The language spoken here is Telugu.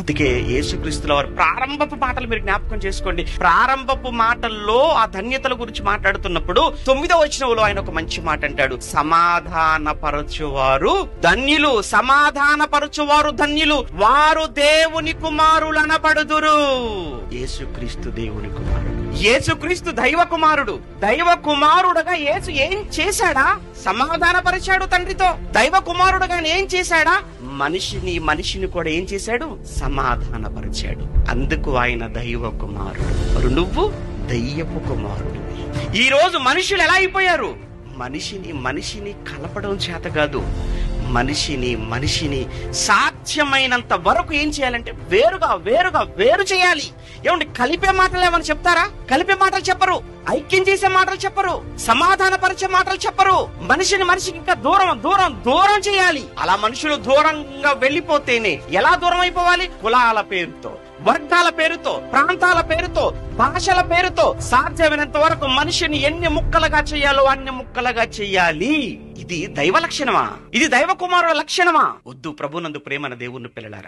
అందుకే యేసుక్రీస్తుల వారు ప్రారంభపు మాటలు మీరు జ్ఞాపకం చేసుకోండి. ప్రారంభపు మాటల్లో ఆ ధన్యతల గురించి మాట్లాడుతున్నప్పుడు 9వ వచనంలో ఆయన ఒక మంచి మాట అంటాడు, సమాధానపరచువారు ధన్యులు, సమాధానపరచువారు ధన్యులు, వారు దేవుని కుమారులనబడుదురు. యేసుక్రీస్తు దేవుని కుమారుడు, యేసుక్రీస్తు దైవ కుమారుడు. దైవ కుమారుడుగా యేసు ఏం చేశాడా? సమాధానపరిచాడు తండ్రితో. దైవ కుమారుడుగా ఏం చేశాడా? మనిషిని కూడా ఏం చేశాడు? సమాధానపరిచాడు. అందుకు ఆయన దైవ కుమారుడు. మరి నువ్వు దయ్యపు కుమారుడు. ఈ రోజు మనుషులు ఎలా అయిపోయారు? మనిషిని కలపడం చేత కాదు, మనిషిని సాధ్యమైనంత వరకు ఏం చేయాలంటే వేరు చేయాలి. ఏమండి, కలిపే మాటలు ఏమని చెప్తారా? కలిపే మాటలు చెప్పరు, ఐక్యం చేసే మాటలు చెప్పరు, సమాధానపరిచే మాటలు చెప్పరు. మనిషికి ఇంకా దూరం చేయాలి. అలా మనుషులు దూరంగా వెళ్ళిపోతేనే ఎలా దూరం అయిపోవాలి? కులాల పేరుతో, వర్గాల పేరుతో, ప్రాంతాల పేరుతో, భాషల పేరుతో సాధ్యమైనంత వరకు మనిషిని ఎన్ని ముక్కలుగా చేయాలో అన్ని ముక్కలుగా చెయ్యాలి. ఇది దైవ లక్షణమా? ఇది దైవ కుమారుల లక్షణమా? వద్దు. ప్రభునందు ప్రేమన దేవుని పిల్లలారా,